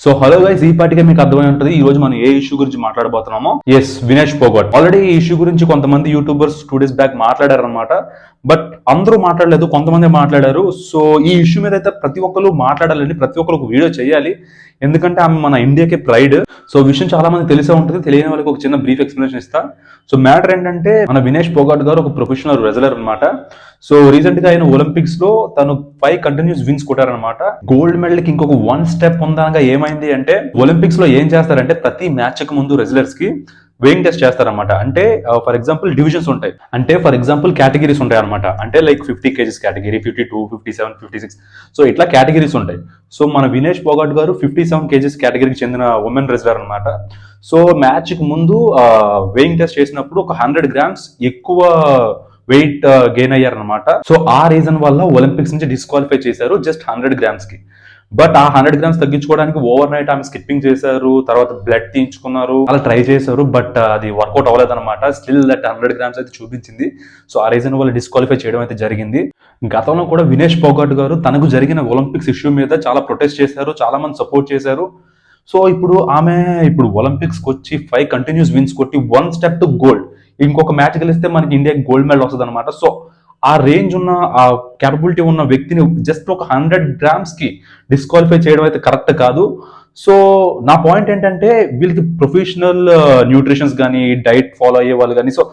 So hello guys, ఈ పాటికే మీకు అర్థమై ఉంటుంది ఈ రోజు మనం ఏ ఇష్యూ గురించి మాట్లాడబోతున్నామో. ఎస్, వినేష్ పోగాట్. ఆల్రెడీ ఈ ఇష్యూ గురించి కొంతమంది యూట్యూబర్స్ 2 days బ్యాక్ మాట్లాడారు అనమాట. బట్ అందరూ మాట్లాడలేదు, కొంతమంది మాట్లాడారు. సో ఈ ఇష్యూ మీద అయితే ప్రతి ఒక్కరు మాట్లాడాలని, ప్రతి ఒక్కరు ఒక వీడియో చేయాలి. ఎందుకంటే ఆమె మన ఇండియాకి ప్రైడ్. సో విషయం చాలా మంది తెలిసే ఉంటుంది, తెలియని వాళ్ళకి ఒక చిన్న బ్రీఫ్ ఎక్స్ప్లెనేషన్ ఇస్తా. సో మ్యాటర్ ఏంటంటే, మన వినేష్ పోగాట్ గారు ఒక ప్రొఫెషనల్ రెజ్లర్ అనమాట. సో రీసెంట్ గా ఆయన ఒలింపిక్స్ లో తను 5 కంటిన్యూస్ విన్స్ కొట్టారనమాట. గోల్డ్ మెడల్ కి ఇంకొక 1 step ఉందనగా ఏమైంది అంటే, ఒలింపిక్స్ లో ఏం చేస్తారంటే ప్రతి మ్యాచ్ కి ముందు రెజ్లర్స్ కి వెయింగ్ టెస్ట్ చేస్తారనమాట. అంటే ఫర్ ఎగ్జాంపుల్ డివిజన్స్ ఉంటాయి, అంటే ఫర్ ఎగ్జాంపుల్ కేటగిరీస్ ఉంటాయి అనమాట. అంటే లైక్ 50 kgs కేటగిరీ, 52, 57, 56, సో ఇట్లా కేటగిరీస్ ఉంటాయి. సో మన వినేష్ పోగాట్ గారు 57 kgs కేటగిరీకి చెందిన ఉమెన్ రెజ్లర్ అనమాట. సో మ్యాచ్ కి ముందు వెయింగ్ టెస్ట్ చేసినప్పుడు ఒక 100 grams ఎక్కువ వెయిట్ గెయిన్ అయ్యారనమాట. సో ఆ రీజన్ వల్ల ఒలింపిక్స్ నుంచి డిస్క్వాలిఫై చేశారు జస్ట్ 100 grams కి. బట్ ఆ 100 grams తగ్గించుకోవడానికి ఓవర్ నైట్ ఆమె స్కిప్పింగ్ చేశారు, తర్వాత బ్లడ్ తీయించుకున్నారు, అలా ట్రై చేశారు. బట్ అది వర్కౌట్ అవ్వలేదు అనమాట. స్టిల్ దట్ 100 grams అయితే చూపించింది. సో ఆ రీజన్ వల్ల డిస్క్వాలిఫై చేయడం అయితే జరిగింది. గతంలో కూడా వినేష్ పోగాట్ గారు తనకు జరిగిన ఒలింపిక్స్ ఇష్యూ మీద చాలా ప్రొటెస్ట్ చేశారు, చాలా మంది సపోర్ట్ చేశారు. సో ఆమె ఇప్పుడు ఒలింపిక్స్ కి వచ్చి 5 కంటిన్యూస్ విన్స్ కొట్టి 1 step టు గోల్డ్, ఇంకొక మ్యాచ్ గెలిస్తే మనకి ఇండియాకి గోల్డ్ మెడల్ వస్తుంది అనమాట. సో ఆ రేంజ్ ఉన్న, ఆ క్యాపబిలిటీ ఉన్న వ్యక్తిని జస్ట్ ఒక 100 grams కి డిస్క్వాలిఫై చేయడం అయితే కరెక్ట్ కాదు. సో నా పాయింట్ ఏంటంటే, వీళ్ళకి ప్రొఫెషనల్ న్యూట్రిషన్స్ కానీ, డైట్ ఫాలో అయ్యే వాళ్ళు కానీ, సో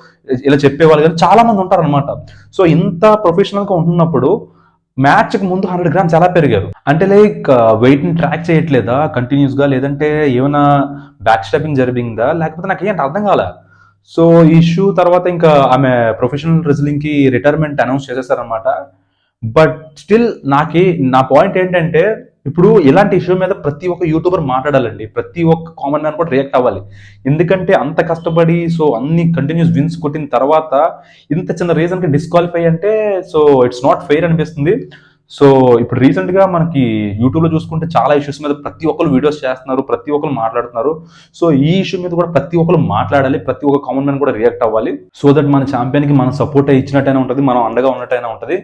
ఇలా చెప్పే వాళ్ళు కానీ చాలా మంది ఉంటారు అనమాట. సో ఇంత ప్రొఫెషనల్ గా ఉంటున్నప్పుడు మ్యాచ్ కి ముందు 100 grams ఎలా పెరిగారు అంటే, లైక్ వెయిట్ ని ట్రాక్ చేయట్లేదా కంటిన్యూస్ గా, లేదంటే ఏమైనా బ్యాక్ స్టెపింగ్ జరిగిందా, లేకపోతే నాకు ఏంటి అర్థం కాలే. సో ఈ ఇష్యూ తర్వాత ఇంకా ఆమె ప్రొఫెషనల్ రెజ్లింగ్ కి రిటైర్మెంట్ అనౌన్స్ చేసేసారనమాట. బట్ స్టిల్ నా పాయింట్ ఏంటంటే, ఇప్పుడు ఇలాంటి ఇష్యూ మీద ప్రతి ఒక్క యూట్యూబర్ మాట్లాడాలండి, ప్రతి ఒక్క కామన్ మ్యాన్ కూడా రియాక్ట్ అవ్వాలి. ఎందుకంటే అంత కష్టపడి, సో అన్ని కంటిన్యూస్ విన్స్ కొట్టిన తర్వాత ఇంత చిన్న రీజన్ కి డిస్క్వాలిఫై అంటే, సో ఇట్స్ నాట్ ఫెయిర్ అనిపిస్తుంది. సో ఇప్పుడు రీసెంట్ గా మనకి యూట్యూబ్ లో చూసుకుంటే చాలా ఇష్యూస్ మీద ప్రతి ఒక్కరు వీడియోస్ చేస్తున్నారు, ప్రతి ఒక్కరు మాట్లాడుతున్నారు. సో ఈ ఇష్యూ మీద కూడా ప్రతి ఒక్కరు మాట్లాడాలి, ప్రతి ఒక్క కామన్ మ్యాన్ కూడా రియాక్ట్ అవ్వాలి. సో దట్ మన ఛాంపియన్ కి మనం సపోర్ట్ ఇచ్చినట్టయినా ఉంటుంది, మనం అండగా ఉన్నట్టయినా ఉంటుంది.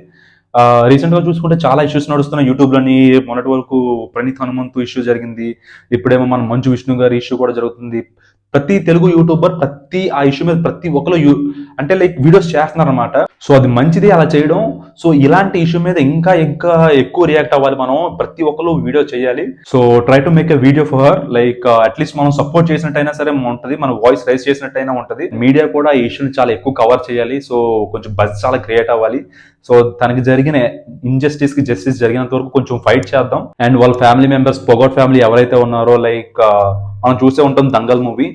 రీసెంట్ గా చూసుకుంటే చాలా ఇష్యూస్ నడుస్తున్నాయి యూట్యూబ్ లోని. మొన్నటి వరకు ప్రణీత్ హనుమంతు ఇష్యూ జరిగింది, ఇప్పుడేమో మన మంచు విష్ణు గారి ఇష్యూ కూడా జరుగుతుంది. ప్రతి తెలుగు యూట్యూబర్ ఆ ఇష్యూ మీద ప్రతి ఒక్కరు అంటే లైక్ వీడియోస్ చేస్తున్నారు అనమాట. సో అది మంచిది అలా చేయడం. సో ఇలాంటి ఇష్యూ మీద ఇంకా ఎక్కువ రియాక్ట్ అవ్వాలి, మనం ప్రతి ఒక్కరు వీడియో చేయాలి. So try to make a video for her, like at least మనం సపోర్ట్ చేసినట్టయినా సరే ఉంటుంది, మన వాయిస్ రైజ్ చేసినట్టయినా ఉంటుంది. మీడియా కూడా ఈ ఇష్యూని చాలా ఎక్కువ కవర్ చేయాలి. సో కొంచెం బజ్ చాలా క్రియేట్ అవ్వాలి. సో తనకి జరిగిన ఇంజస్టిస్ కి జస్టిస్ జరిగినంత వరకు కొంచెం ఫైట్ చేద్దాం. అండ్ వాళ్ళ ఫ్యామిలీ మెంబర్స్, పొగాట్ ఫ్యామిలీ ఎవరైతే ఉన్నారో, లైక్ మనం చూసే ఉంటాం దంగల్ మూవీ,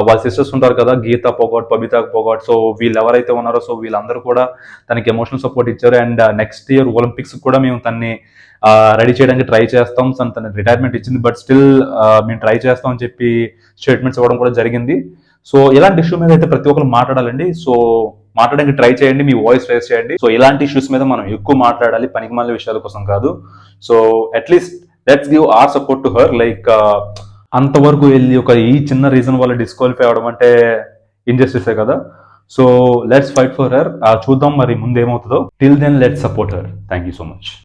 వాళ్ళ సిస్టర్స్ ఉంటారు కదా, గీతా పొగాట్, బబితా పొగాట్. సో వీళ్ళు ఎవరైతే ఉన్నారో, సో వీళ్ళందరూ కూడా తనకి ఎమోషనల్ సపోర్ట్ ఇచ్చారు. అండ్ నెక్స్ట్ ఇయర్ ఒలింపిక్స్ కూడా మేము తన్ని రెడీ చేయడానికి ట్రై చేస్తాం. తన రిటైర్మెంట్ ఇచ్చింది, బట్ స్టిల్ మేము ట్రై చేస్తాం అని చెప్పి స్టేట్మెంట్స్ ఇవ్వడం కూడా జరిగింది. సో ఇలాంటి ఇష్యూ మీద అయితే ప్రతి ఒక్కరు మాట్లాడాలండి. సో మాట్లాడడానికి ట్రై చేయండి, మీ వాయిస్ రేస్ చేయండి. సో ఇలాంటి ఇష్యూస్ మీద మనం ఎక్కువ మాట్లాడాలి, పనికిమాలిన విషయాల కోసం కాదు. So at least let's give our support to her. Like అంతవరకు వెళ్ళి ఈ చిన్న రీజన్ వల్ల డిస్క్వాలిఫై అవడం అంటే ఇంజస్టిసే కదా. So let's fight for her. చూద్దాం మరి ముందు ఏమవుతుందో. Till then let's support her. Thank you so much.